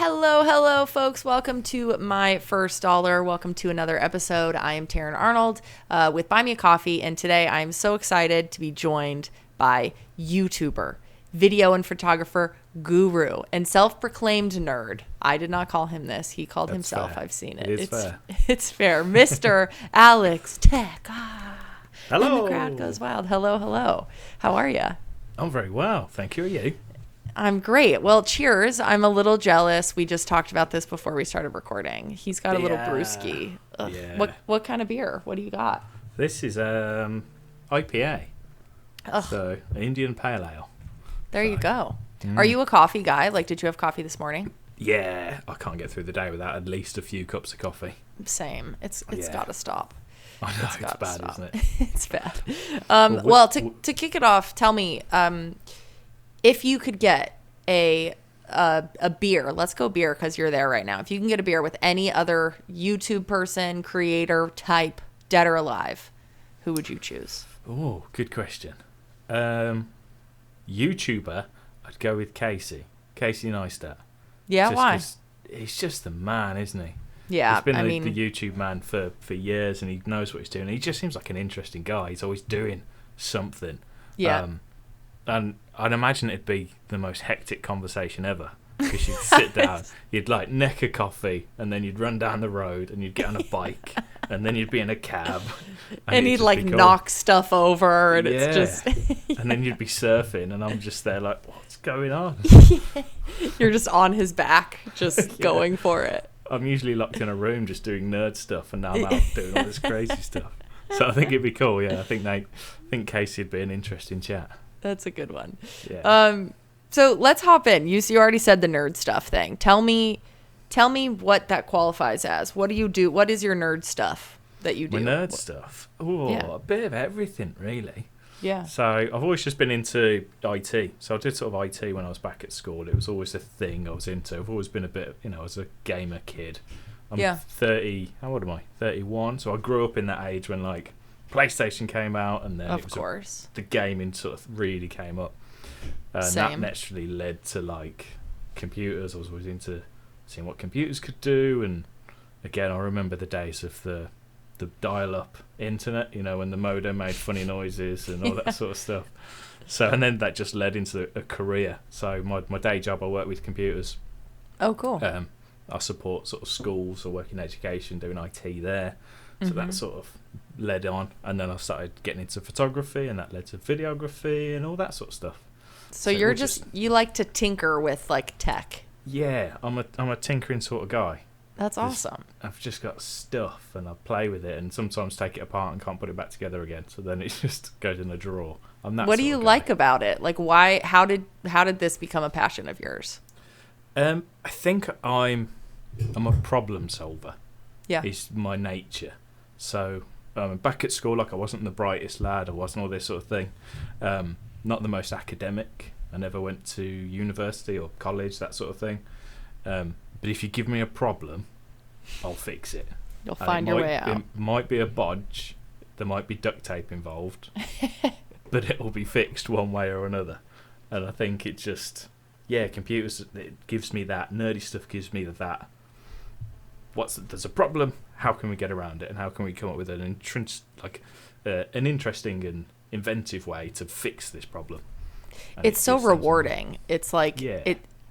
Hello, folks. Welcome to My First Dollar. Welcome to another episode. I am Taryn Arnold with Buy Me a Coffee, and today I am so excited to be joined by YouTuber, video and photographer guru, and self-proclaimed nerd. I did not call him this. He called himself. Fair. I've seen it. It's fair. It's fair. MrAlexTech. Hello. And the crowd goes wild. Hello. How are you? I'm very well. Thank you. Are you? I'm great. Well, cheers. I'm a little jealous. We just talked about this before we started recording. He's got a little brewski. Yeah. What kind of beer? What do you got? This is IPA. So Indian Pale Ale. There you go. Are you a coffee guy? Like, did you have coffee this morning? Yeah, I can't get through the day without at least a few cups of coffee. Same. It's got to stop. I know, it's bad, isn't it? It's bad. Well, to kick it off, tell me, if you could get a beer, let's go beer because you're there right now. If you can get a beer with any other YouTube person, creator, type, dead or alive, who would you choose? Oh, good question. YouTuber, I'd go with Casey Neistat. Yeah, why? He's just the man, isn't he? Yeah, he's been the YouTube man for years, and he knows what he's doing. He just seems like an interesting guy. He's always doing something. Yeah. And I'd imagine it'd be the most hectic conversation ever, because you'd sit down, you'd like neck a coffee, and then you'd run down the road, and you'd get on a bike, and then you'd be in a cab, and he'd like knock stuff over, and it's just and then you'd be surfing, and I'm just there like, what's going on? You're just on his back, just going for it. I'm usually locked in a room just doing nerd stuff, and now I'm out doing all this crazy stuff. So I think it'd be cool. Yeah, I think Casey'd be an interesting chat. That's a good one. Yeah. So let's hop in. You already said the nerd stuff thing. Tell me what that qualifies as. What do you do? What is your nerd stuff that you do? My nerd stuff? Oh, yeah. A bit of everything, really. Yeah. So I've always just been into IT. So I did sort of IT when I was back at school. It was always a thing I was into. I've always been a bit, I was a gamer kid. I'm 30. How old am I? 31. So I grew up in that age when like PlayStation came out, and then the gaming sort of really came up. And that naturally led to like computers. I was always into seeing what computers could do, and again I remember the days of the dial-up internet, when the modem made funny noises and all that sort of stuff. So, and then that just led into a career. So my day job, I work with computers. Oh, cool. I support sort of schools. I work in education doing IT there. So that sort of led on, and then I started getting into photography, and that led to videography and all that sort of stuff. So you're you like to tinker with like tech. Yeah, I'm a tinkering sort of guy. That's awesome. I've just got stuff, and I play with it, and sometimes take it apart and can't put it back together again. So then it just goes in a drawer. I'm that. What do you like about it? Like, why? How did this become a passion of yours? I think I'm a problem solver. Yeah, is my nature. So back at school, like I wasn't the brightest lad. I wasn't all this sort of thing. Not the most academic. I never went to university or college, that sort of thing. But if you give me a problem, I'll fix it. You'll find your way out. It might be a bodge. There might be duct tape involved. But it will be fixed one way or another. And I think it just... Yeah, computers, it gives me that. Nerdy stuff gives me that. There's a problem. How can we get around it? And how can we come up with an interesting and inventive way to fix this problem? And it's so rewarding. It's like... Yeah.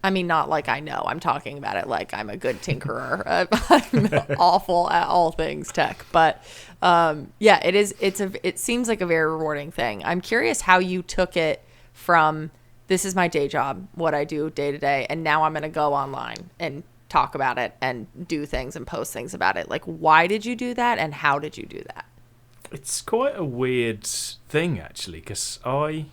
Not like I know. I'm talking about it like I'm a good tinkerer. I'm awful at all things tech. But it is. It seems like a very rewarding thing. I'm curious how you took it from this is my day job, what I do day to day, and now I'm going to go online and talk about it and do things and post things about it. Like, why did you do that, and how did you do that? It's quite a weird thing, actually, because I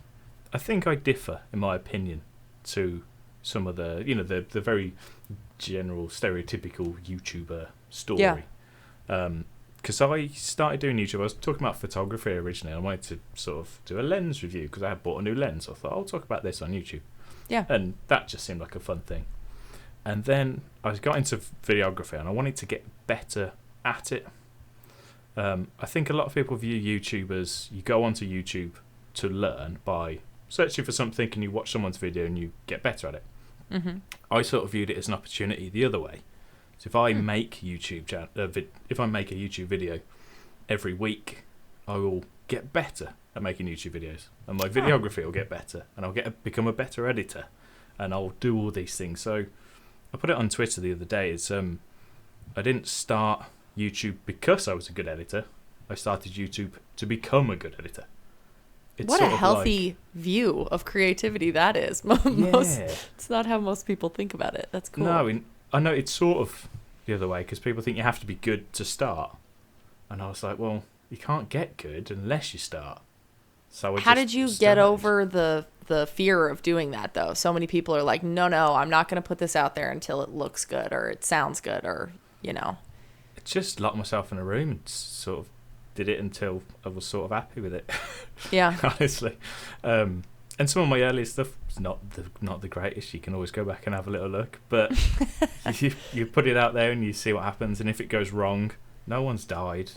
think I differ in my opinion to some of the the very general stereotypical YouTuber story. Yeah. Because I started doing YouTube. I was talking about photography originally. I wanted to sort of do a lens review because I had bought a new lens. I thought I'll talk about this on YouTube. Yeah. And that just seemed like a fun thing. And then I got into videography, and I wanted to get better at it. I think a lot of people view YouTube as you go onto YouTube to learn by searching for something, and you watch someone's video and you get better at it. I sort of viewed it as an opportunity the other way. So if I make if I make a YouTube video every week, I will get better at making YouTube videos, and my videography will get better, and I'll become a better editor, and I'll do all these things. So I put it on Twitter the other day. It's I didn't start YouTube because I was a good editor. I started YouTube to become a good editor. It's what a healthy view of creativity that is. It's not how most people think about it. That's cool. No, I know it's sort of the other way, because people think you have to be good to start. And I was like, well, you can't get good unless you start. So how did you get over the fear of doing that, though? So many people are like, no, I'm not going to put this out there until it looks good or it sounds good, or, I just locked myself in a room and sort of did it until I was sort of happy with it. Yeah. Honestly. And some of my early stuff is not the greatest. You can always go back and have a little look. But you put it out there and you see what happens. And if it goes wrong, no one's died.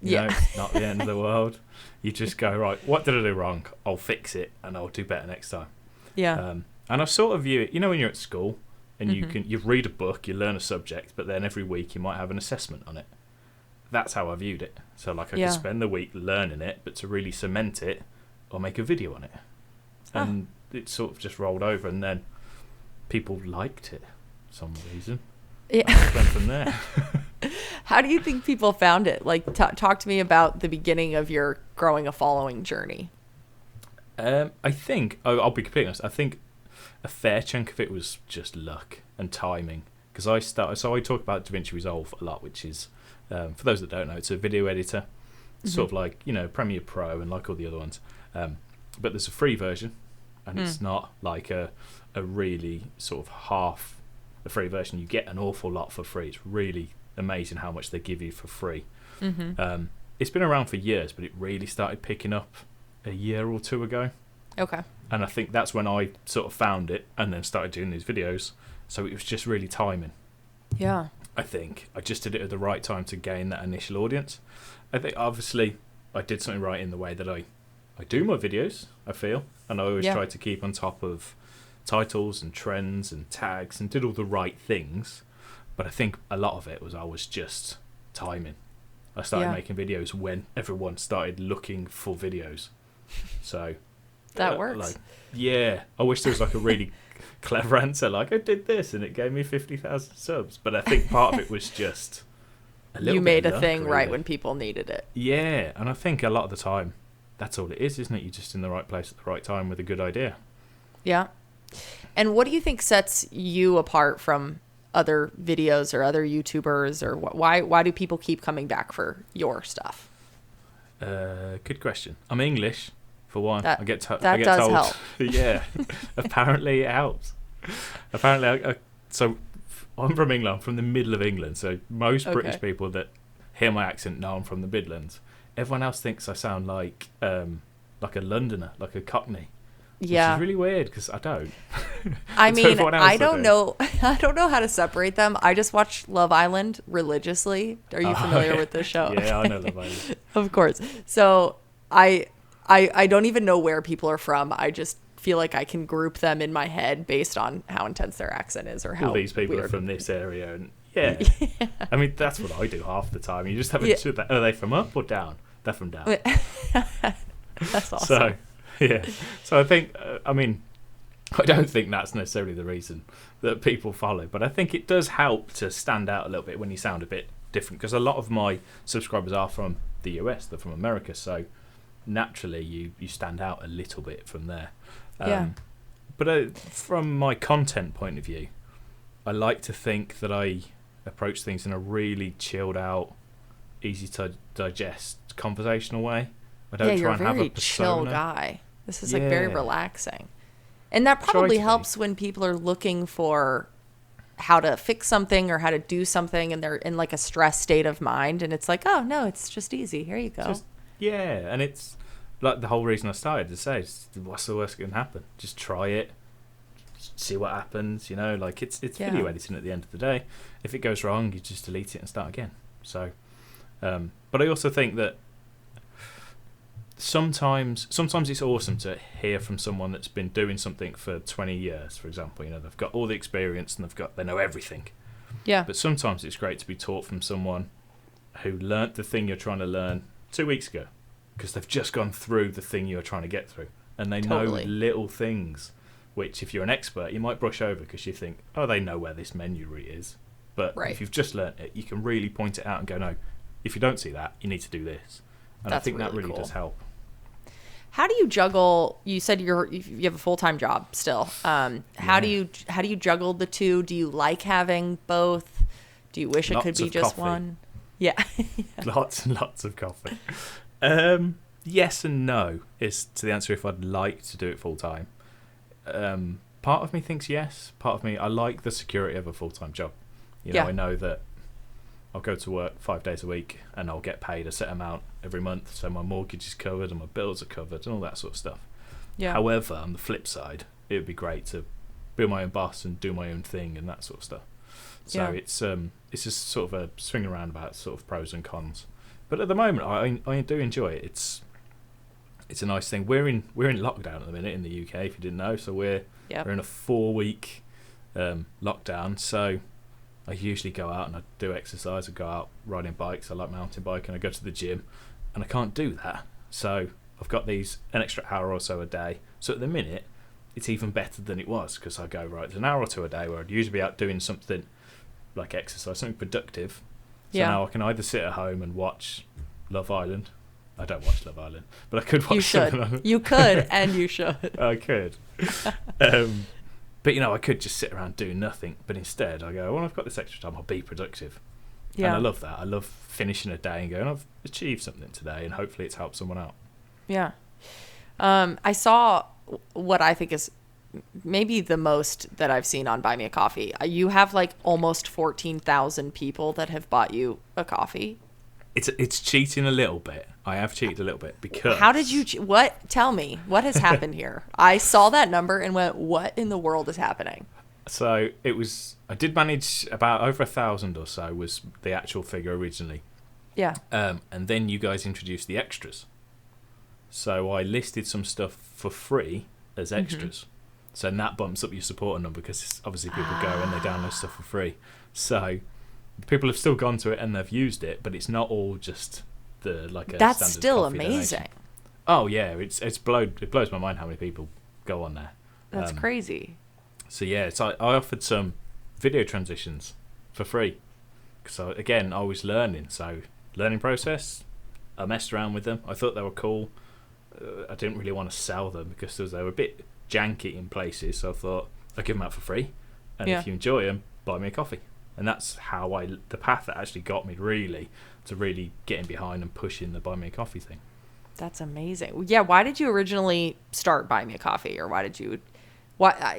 You know, it's not the end of the world. You just go, right, what did I do wrong? I'll fix it and I'll do better next time. Yeah. And I sort of view it, when you're at school and you read a book, you learn a subject, but then every week you might have an assessment on it. That's how I viewed it. So I could spend the week learning it, but to really cement it, I'll make a video on it. And it sort of just rolled over, and then people liked it for some reason. Yeah. And went from there. How do you think people found it? Like, talk to me about the beginning of your growing a following journey. I think, I'll be completely honest, I think a fair chunk of it was just luck and timing. Because I talk about DaVinci Resolve a lot, which is, for those that don't know, it's a video editor. It's sort of like, Premiere Pro and like all the other ones. But there's a free version, and it's not like a really sort of half a free version. You get an awful lot for free. It's really amazing how much they give you for free. It's been around for years, but it really started picking up a year or two ago. Okay. And I think that's when I sort of found it and then started doing these videos. So it was just really timing. Yeah. I think I just did it at the right time to gain that initial audience. I think obviously I did something right in the way that I do my videos, I feel, and I always try to keep on top of titles and trends and tags and did all the right things. But I think a lot of it was I was just timing. I started making videos when everyone started looking for videos. So that works. I wish there was like a really clever answer, like I did this and it gave me 50,000 subs. But I think part of it was just a little you bit made of a luck, thing really. right when people needed it. Yeah, and I think a lot of the time that's all it is, isn't it? You're just in the right place at the right time with a good idea. Yeah. And what do you think sets you apart from other videos or other YouTubers, or why do people keep coming back for your stuff? Good question. I'm English, for one. That I get told. help. Yeah, apparently it helps. Apparently, so I'm from England. I'm from the middle of England. So most British people that hear my accent know I'm from the Midlands. Everyone else thinks I sound like a Londoner, like a Cockney. Yeah, which is really weird because I don't. I mean, I don't know. I don't know how to separate them. I just watch Love Island religiously. Are you familiar with this show? Yeah, I know Love Island. Of course. So I don't even know where people are from. I just feel like I can group them in my head based on how intense their accent is, or how all these people weird. Are from this area, and yeah. I mean that's what I do half the time. You just have a are they from up or down? They're from down. That's awesome. So. Yeah, so I think, I don't think that's necessarily the reason that people follow, but I think it does help to stand out a little bit when you sound a bit different, because a lot of my subscribers are from the US, they're from America, so naturally you stand out a little bit from there. But from my content point of view, I like to think that I approach things in a really chilled out, easy to digest, conversational way. I don't try and have a persona. Chill guy. This is like very relaxing. And that probably helps when people are looking for how to fix something or how to do something, and they're in like a stressed state of mind, and it's like, oh no, it's just easy. Here you go. And it's like the whole reason I started to say, what's the worst that can happen? Just try it, see what happens. Like it's video editing at the end of the day. If it goes wrong, you just delete it and start again. So, but I also think that sometimes it's awesome to hear from someone that's been doing something for 20 years, for example. They've got all the experience and they know everything. Yeah. But sometimes it's great to be taught from someone who learnt the thing you're trying to learn 2 weeks ago, because they've just gone through the thing you're trying to get through, and they know little things which, if you're an expert, you might brush over because you think, oh, they know where this menu route is. But if you've just learnt it, you can really point it out and go, no, if you don't see that, you need to do this. And I think that really does help. How do you juggle? You said you have a full-time job still. How do you juggle the two? Do you like having both? Do you wish it could be just one? Yeah. Lots and lots of coffee. Yes and no is to the answer if I'd like to do it full-time. Part of me thinks yes. Part of me, I like the security of a full-time job. I know that I'll go to work 5 days a week and I'll get paid a set amount every month, so my mortgage is covered and my bills are covered and all that sort of stuff. Yeah. However, on the flip side, it would be great to be my own boss and do my own thing and that sort of stuff. So it's just sort of a swing around about sort of pros and cons. But at the moment, I do enjoy it. It's a nice thing. We're in lockdown at the minute in the UK, if you didn't know. So we're in a 4-week lockdown. So I usually go out and I do exercise. I go out riding bikes. I like mountain biking. I go to the gym, and I can't do that. So I've got an extra hour or so a day. So at the minute, it's even better than it was, because I go, right, there's an hour or two a day where I'd usually be out doing something like exercise, something productive. So now I can either sit at home and watch Love Island. I don't watch Love Island, but I could watch something. You could, and you should. I could. But, I could just sit around doing nothing. But instead, I go, well, I've got this extra time, I'll be productive. Yeah. And I love that. I love finishing a day and going, I've achieved something today, and hopefully it's helped someone out. Yeah. I saw what I think is maybe the most that I've seen on Buy Me a Coffee. You have like almost 14,000 people that have bought you a coffee. It's cheating a little bit. I have cheated a little bit because... How did you... What? Tell me. What has happened here? I saw that number and went, what in the world is happening? So it was... I did manage about over 1,000 or so was the actual figure originally. Yeah. And then you guys introduced the extras. So I listed some stuff for free as extras. Mm-hmm. So that bumps up your supporter number, because obviously people go and they download stuff for free. So people have still gone to it and they've used it, but it's not all just a That's standard still coffee amazing. Donation. Oh yeah, it blows my mind how many people go on there. That's crazy. So yeah, I offered some video transitions for free, because I was learning. So learning process, I messed around with them. I thought they were cool. I didn't really want to sell them because they were a bit janky in places. So I thought I'd give them out for free, and if you enjoy them, buy me a coffee. And that's how the path that actually got me really getting behind and pushing the Buy Me a Coffee thing. That's amazing. Yeah, why did you originally start Buy Me a Coffee, or why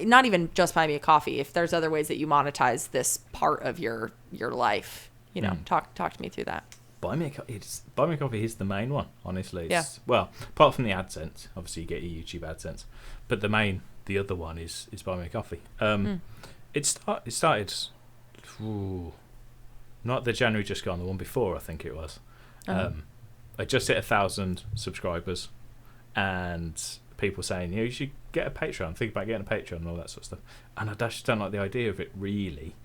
not even just Buy Me a Coffee? If there's other ways that you monetize this part of your life, talk to me through that. Buy Me a Coffee is the main one, honestly. Well, apart from the AdSense, obviously you get your YouTube AdSense, but the other one is Buy Me a Coffee. It started. Not the January just gone, the one before, I think it was. I just hit 1,000 subscribers, and people saying, you should get a Patreon, think about getting a Patreon and all that sort of stuff. And I just don't like the idea of it, really.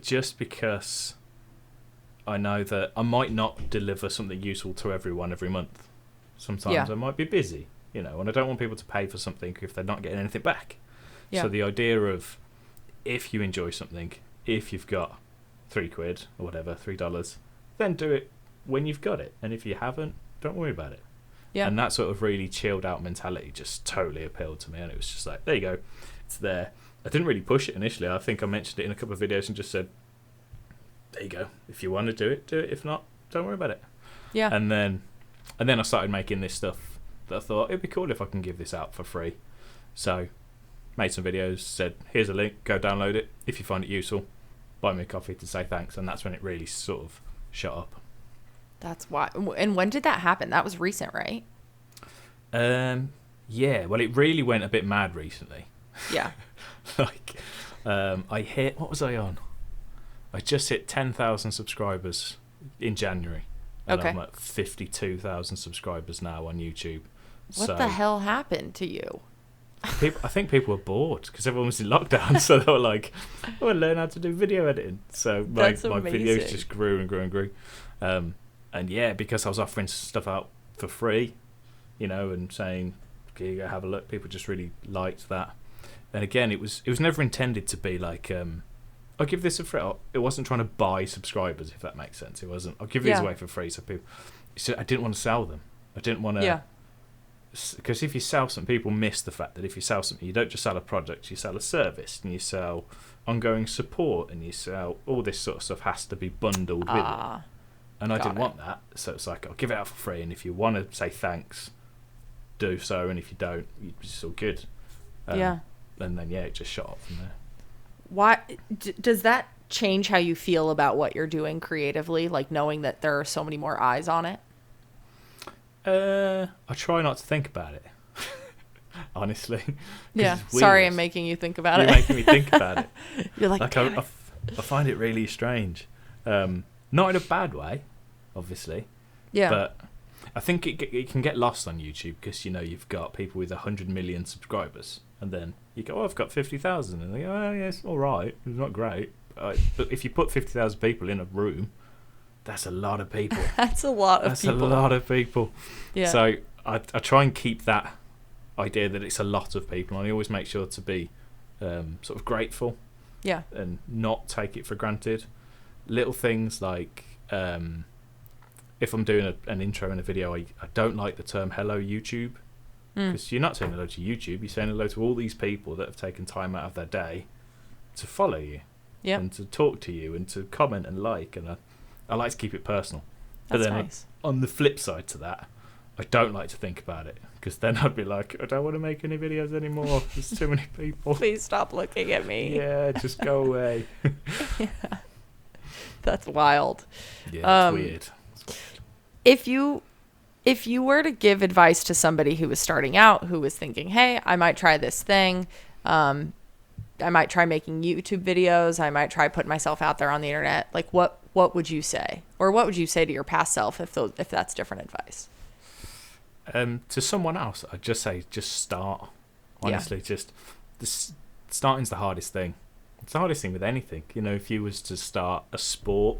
Just because I know that I might not deliver something useful to everyone every month. Sometimes I might be busy, and I don't want people to pay for something if they're not getting anything back. So the idea of, if you enjoy something, if you've got £3 or whatever, $3, then do it when you've got it. And if you haven't, don't worry about it. Yeah. And that sort of really chilled out mentality just totally appealed to me. And it was just like, there you go, it's there. I didn't really push it initially. I think I mentioned it in a couple of videos and just said, there you go. If you want to do it, do it. If not, don't worry about it. Yeah. And then I started making this stuff that I thought it'd be cool if I can give this out for free. So made some videos, said, here's a link, go download it. If you find it useful, buy me a coffee to say thanks. And that's when it really sort of shut up. That's why. And when did that happen? That was recent, right? Yeah, well, it really went a bit mad recently. Yeah. I hit, what was I on? I just hit 10,000 subscribers in January. And I'm at 52,000 subscribers now on YouTube. What the hell happened to you? I think people were bored because everyone was in lockdown, so they were like, "I want to learn how to do video editing." So my videos just grew and grew and grew. And yeah, because I was offering stuff out for free, and saying, "Okay, go have a look," people just really liked that. And again, it was never intended to be like, "I'll give this a free." It wasn't trying to buy subscribers, if that makes sense. It wasn't, "I'll give these away for free," so people. So I didn't want to sell them. I didn't want to. Yeah. Because if you sell something, people miss the fact that if you sell something, you don't just sell a product, you sell a service, and you sell ongoing support, and you sell all this sort of stuff has to be bundled with it. And I didn't want that, so it's like, I'll give it out for free, and if you want to say thanks, do so, and if you don't, it's all good. And then, it just shot up from there. Why does that change how you feel about what you're doing creatively, like knowing that there are so many more eyes on it? I try not to think about it, honestly. Yeah, sorry I'm making you think about it. You're making me think about it. You're like I find it really strange. Not in a bad way, obviously. Yeah. But I think it can get lost on YouTube because, you've got people with 100 million subscribers, and then you go, I've got 50,000, and they go, oh, yeah, it's all right. It's not great. But if you put 50,000 people in a room, that's a lot of people. That's a lot of people. That's a lot of people. Yeah. So I try and keep that idea that it's a lot of people, and I always make sure to be sort of grateful. Yeah. And not take it for granted. Little things like if I'm doing an intro in a video, I don't like the term "Hello YouTube," because you're not saying hello to YouTube. You're saying hello to all these people that have taken time out of their day to follow you, and to talk to you, and to comment and like. And I like to keep it personal. That's but then nice. On the flip side to that, I don't like to think about it, because then I'd be like, I don't want to make any videos anymore. There's too many people. Please stop looking at me. Yeah, just go away. Yeah. That's wild. Yeah, it's weird. If you were to give advice to somebody who was starting out, who was thinking, hey, I might try this thing, I might try making YouTube videos, I might try putting myself out there on the internet, like what would you say? Or what would you say to your past self if that's different advice? To someone else, I'd just say, just start. Honestly, starting's the hardest thing. It's the hardest thing with anything. If you was to start a sport,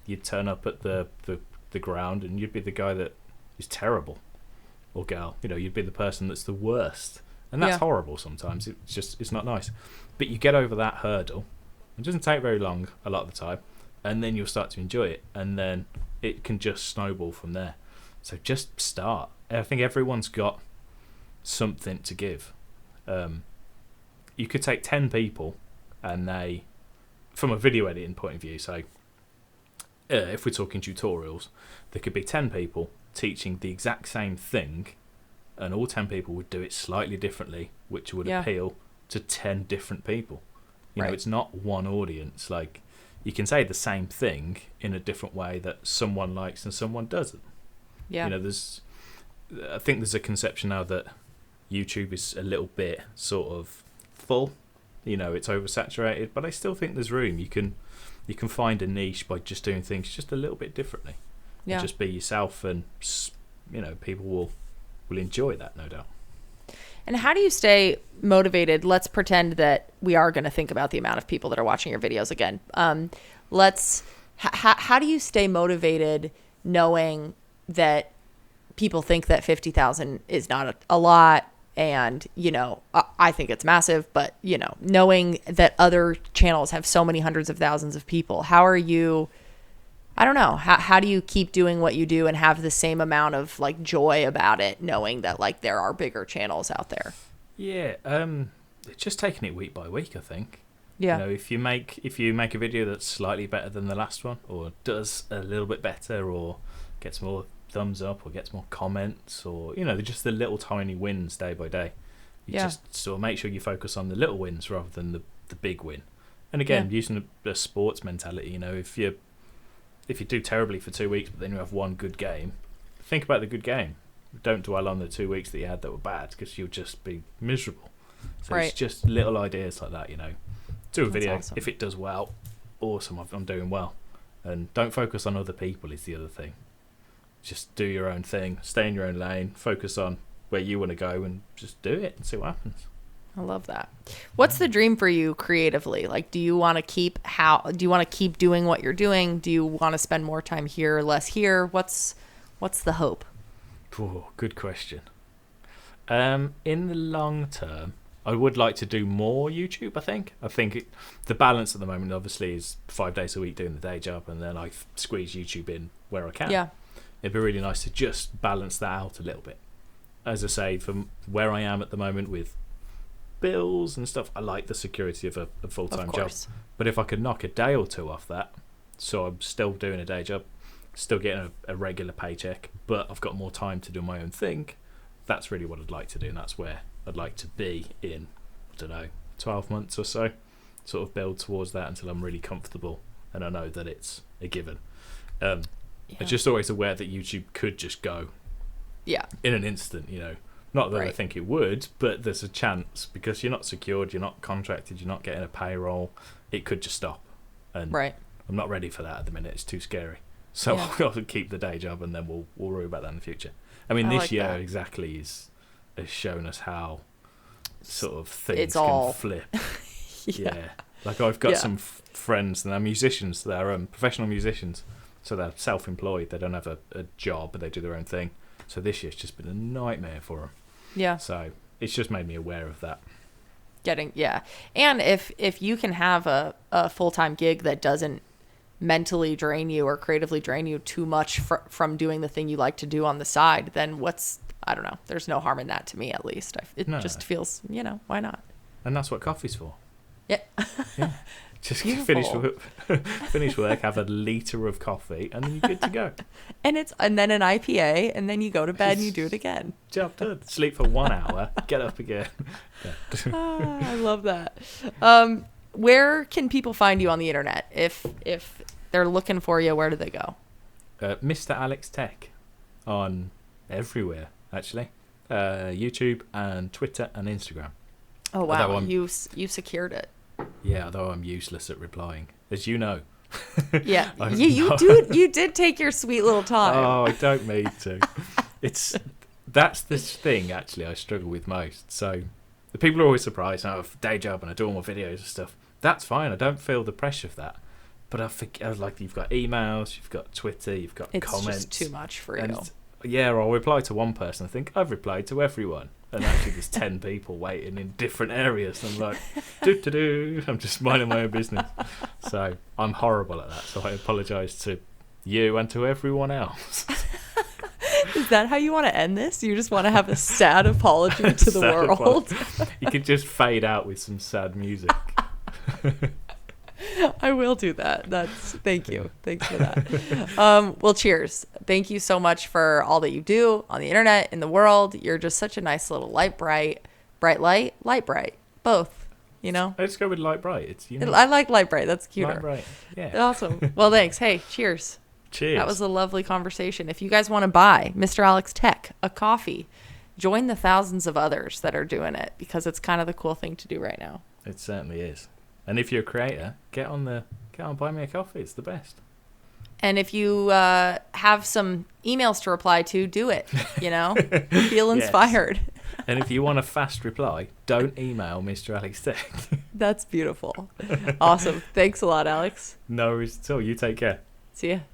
you'd turn up at the ground and you'd be the guy that is terrible, or girl. You'd be the person that's the worst, and that's horrible. Sometimes it's not nice. But you get over that hurdle. It doesn't take very long a lot of the time, and then you'll start to enjoy it, and then it can just snowball from there. So just start. I think everyone's got something to give. You could take 10 people, and they, from a video editing point of view, so if we're talking tutorials, there could be 10 people teaching the exact same thing, and all 10 people would do it slightly differently, which would appeal to 10 different people. It's not one audience. Like, you can say the same thing in a different way that someone likes and someone doesn't. Yeah. I think there's a conception now that YouTube is a little bit sort of full. It's oversaturated, but I still think there's room. You can find a niche by just doing things just a little bit differently. Yeah. And just be yourself, and people will enjoy that, no doubt. And how do you stay motivated? Let's pretend that we are going to think about the amount of people that are watching your videos again. How do you stay motivated knowing that people think that 50,000 is not a lot, and I think it's massive, but knowing that other channels have so many hundreds of thousands of people, how are you, I don't know, how do you keep doing what you do and have the same amount of like joy about it, knowing that like there are bigger channels out there? Yeah, just taking it week by week, I think. Yeah. If you make a video that's slightly better than the last one, or does a little bit better, or gets more thumbs up, or gets more comments, or just the little tiny wins day by day, you just sort of make sure you focus on the little wins rather than the big win. And again, using a sports mentality, if you do terribly for 2 weeks but then you have one good game, think about the good game. Don't dwell on the 2 weeks that you had that were bad, because you'll just be miserable. So it's just little ideas like that. Do a video. Awesome. If it does well, awesome, I'm doing well. And don't focus on other people is the other thing. just do your own thing, stay in your own lane, focus on where you want to go, and just do it and see what happens. I love that. What's the dream for you creatively? Like, do you want to keep doing what you're doing? Do you want to spend more time here, less here? What's the hope? Oh, good question. In the long term, I would like to do more YouTube. I think the balance at the moment obviously is 5 days a week doing the day job, and then I squeeze YouTube in where I can. Yeah. It'd be really nice to just balance that out a little bit. As I say, from where I am at the moment with bills and stuff, I like the security of a full-time job. But if I could knock a day or two off that, so I'm still doing a day job, still getting a regular paycheck, but I've got more time to do my own thing, that's really what I'd like to do, and that's where I'd like to be in, 12 months or so. Sort of build towards that until I'm really comfortable and I know that it's a given. I'm just always aware that YouTube could just go in an instant, Not that I think it would, but there's a chance, because you're not secured, you're not contracted, you're not getting a payroll. It could just stop. And I'm not ready for that at the minute. It's too scary. So I'll keep the day job, and then we'll worry about that in the future. I mean, this year exactly has shown us how sort of things can flip. Like I've got some friends, and they're musicians. They're professional musicians. So they're self-employed. They don't have a job, but they do their own thing. So this year's just been a nightmare for them. Yeah. So it's just made me aware of that. And if you can have a full-time gig that doesn't mentally drain you or creatively drain you too much from doing the thing you like to do on the side, then I don't know. There's no harm in that, to me, at least. It just feels, why not? And that's what coffee's for. Yeah. Just finish work, have a litre of coffee, and then you're good to go. And then an IPA, and then you go to bed and you do it again. Job done. Sleep for 1 hour, get up again. I love that. Where can people find you on the internet? If they're looking for you, where do they go? MrAlexTech on everywhere, actually. YouTube and Twitter and Instagram. Oh, wow. You secured it. Yeah, although I'm useless at replying, as you know. Yeah, you did take your sweet little time. Oh, I don't mean to. That's the thing actually I struggle with most. So the people are always surprised. I have a day job and I do all my videos and stuff. That's fine. I don't feel the pressure of that. But I think like you've got emails, you've got Twitter, you've got comments. It's just too much for you. Yeah, or I'll reply to one person. I think I've replied to everyone. And actually there's 10 people waiting in different areas. And I'm like, I'm just minding my own business. So I'm horrible at that. So I apologise to you and to everyone else. Is that how you want to end this? You just want to have a sad apology to the world? You can just fade out with some sad music. I will do that. Thank you. Thanks for that. Well, cheers. Thank you so much for all that you do on the internet, in the world. You're just such a nice little light bright, both, Let's go with light bright. It's I like light bright. That's cuter. Light bright. Yeah. Awesome. Well, thanks. Hey, cheers. Cheers. That was a lovely conversation. If you guys want to buy MrAlexTech a coffee, join the thousands of others that are doing it, because it's kind of the cool thing to do right now. It certainly is. And if you're a creator, get on Buy Me a Coffee. It's the best. And if you have some emails to reply to, do it. Feel inspired. Yes. And if you want a fast reply, don't email MrAlexTech. That's beautiful. Awesome. Thanks a lot, Alex. No worries at all. You take care. See ya.